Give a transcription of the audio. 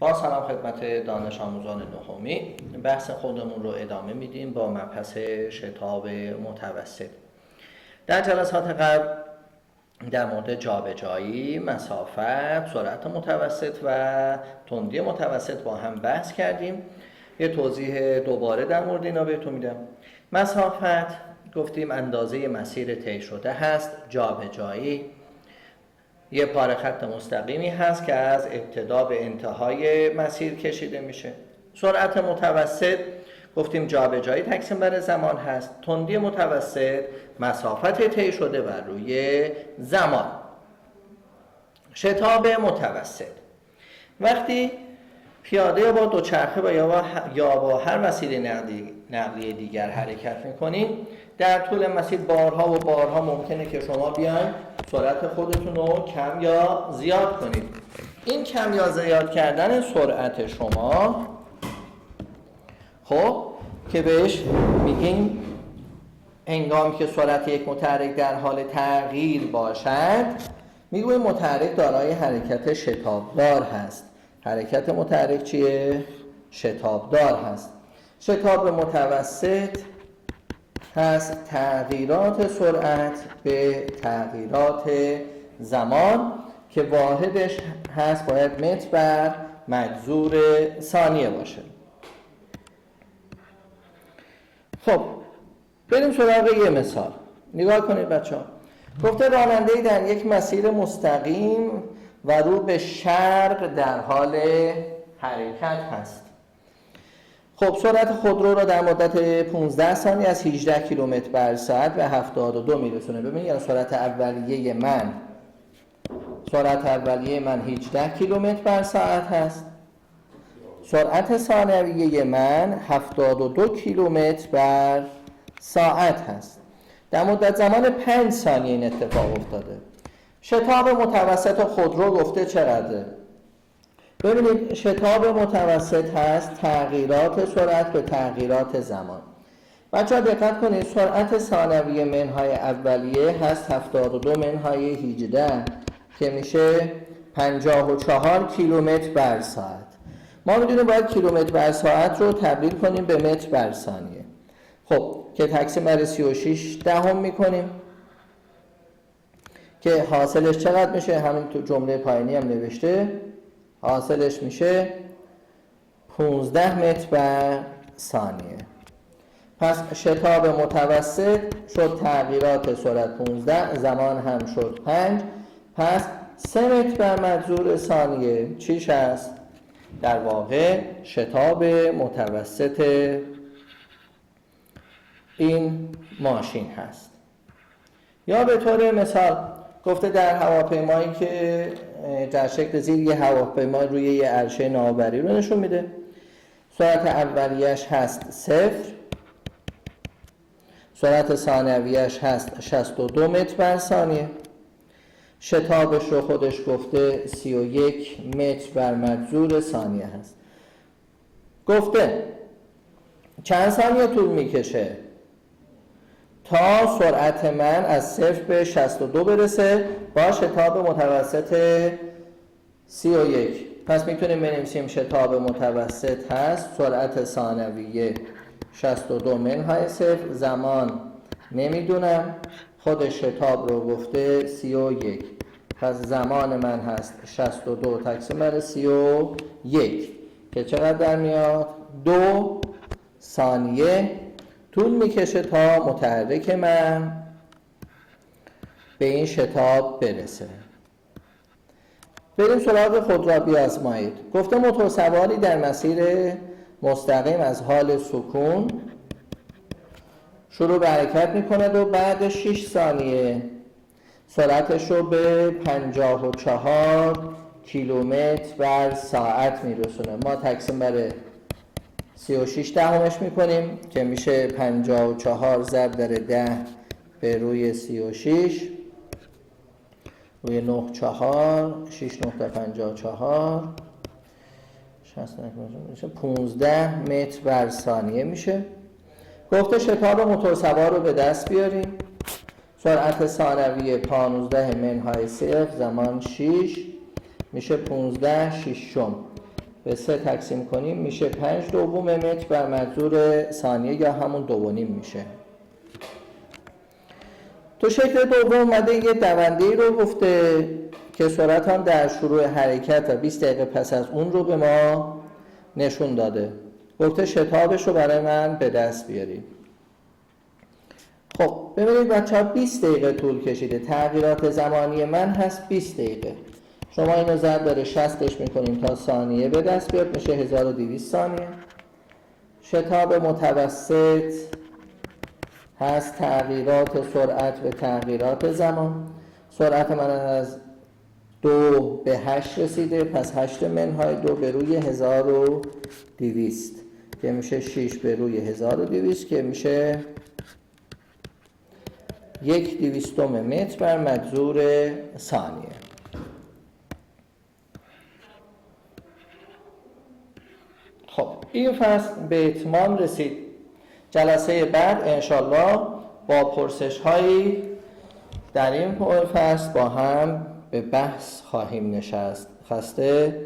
با سلام خدمت دانش آموزان نهمی. بحث خودمون رو ادامه میدیم با مبحث شتاب متوسط. در جلسات قبل در مورد جابجایی، مسافت، سرعت متوسط و تندی متوسط با هم بحث کردیم. یه توضیح دوباره در مورد اینا بهتون میدم. مسافت گفتیم اندازه مسیر طی شده هست. جابجایی یه پاره خط مستقیمی هست که از ابتدا به انتهای مسیر کشیده میشه. سرعت متوسط گفتیم جابجایی تقسیم بر زمان هست. تندی متوسط مسافت طی شده بر روی زمان. شتاب متوسط وقتی پیاده با دوچرخه یا با هر وسیله نقلیه دیگر حرکت میکنیم، در طول مسیر بارها و بارها ممکنه که شما بیاین سرعت خودتون رو کم یا زیاد کنید. این کم یا زیاد کردن سرعت شما خب که بهش میگیم هنگامی که سرعت یک متحرک در حال تغییر باشد، میگویم متحرک دارای حرکت شتابدار هست. حرکت متحرک چیه؟ شتابدار هست. شتاب متوسط هست تغییرات سرعت به تغییرات زمان که واحدش هست باید متر بر مجذور ثانیه باشه. خب بریم سراغ یه مثال. نگاه کنید بچه ها. گفته راننده‌ای در یک مسیر مستقیم و رو به شرق در حال حرکت هست. خب سرعت خودرو را در مدت 15 ثانیه از 18 کیلومتر بر ساعت به 72 میرسونه. ببینید یعنی سرعت اولیه من 18 کیلومتر بر ساعت هست. سرعت ثانویه من 72 کیلومتر بر ساعت هست. در مدت زمان 5 ثانیه این اتفاق افتاده. شتاب متوسط خودرو گفته چقدره؟ ببینید شتاب متوسط هست تغییرات سرعت به تغییرات زمان. بچه‌ها دقت کنید سرعت ثانویه منهای اولیه هست 72 منهای 18 که میشه 54 کیلومتر بر ساعت. ما میدونیم باید کیلومتر بر ساعت رو تبدیل کنیم به متر بر ثانیه. خب که تقسیم بر 36 دهم میکنیم که حاصلش چقدر میشه؟ همین تو جمله پایینی هم نوشته. حاصلش میشه 15 متر بر ثانیه. پس شتاب متوسط شد تغییرات سرعت 15، زمان هم شد 5. پس 3 متر بر مجذور ثانیه چیش هست؟ در واقع شتاب متوسط این ماشین هست. یا به طور مثال گفته در هواپیمایی که در شکل زیر یه هواپیما روی یه عرشه ناوبری رو نشون میده. سرعت اولیش هست 0. سرعت ثانویش هست 62 متر بر ثانیه. شتابش رو خودش گفته 31 متر بر مجذور ثانیه هست. گفته چند ثانیه طول میکشه تا سرعت من از 0 به 62 برسه با شتاب متوسط 31. پس میتونیم بنویسیم شتاب متوسط هست سرعت ثانویه 62 منهای 0، زمان نمیدونم، خود شتاب رو گفته 31. پس زمان من هست 62 تقسیم بر 31 که چقدر در میاد؟ 2 ثانیه طول میکشه تا متحرک من به این شتاب برسه. بریم سراغ خود را بیازمایید. گفته موتور سواری در مسیر مستقیم از حال سکون شروع به حرکت میکند و بعد 6 ثانیه سرعتش رو به 54 کیلومتر بر ساعت میرسونه. ما تقسیم بر 36 دهمش میکنیم که میشه 54 ضرب در 10 به روی 36 روی 9 4 6 9 تا 54 میشه 15 متر بر ثانیه میشه. گفته شتاب موتور سوار رو به دست بیاریم. سرعت ثانویه 15 منهای 0، زمان 6 میشه 15 شیشم. به 3 تقسیم کنیم میشه 5 دوم متر بر مجذور ثانیه یا همون 2.5 میشه. تو شکل دوم اومده یه دونده رو گفته که سرعت هم در شروع حرکت و 20 دقیقه پس از اون رو به ما نشون داده. گفته شتابش رو برای من به دست بیاریم. خب ببینید بچه‌ها 20 دقیقه طول کشیده. تغییرات زمانی من هست 20 دقیقه. شما اینو ضرب داره 60ش میکنیم تا ثانیه به دست بیاد میشه 1200 ثانیه. شتاب متوسط هست تغییرات سرعت به تغییرات زمان. سرعت من از 2 به 8 رسیده، پس 8 منهای 2 به روی 1200 که میشه 6 به روی 1200 که میشه 1/200 متر بر مجذور ثانیه. خب این فصل به اتمام رسید. جلسه بعد انشالله با پرسش هایی در این فصل با هم به بحث خواهیم نشست. خسته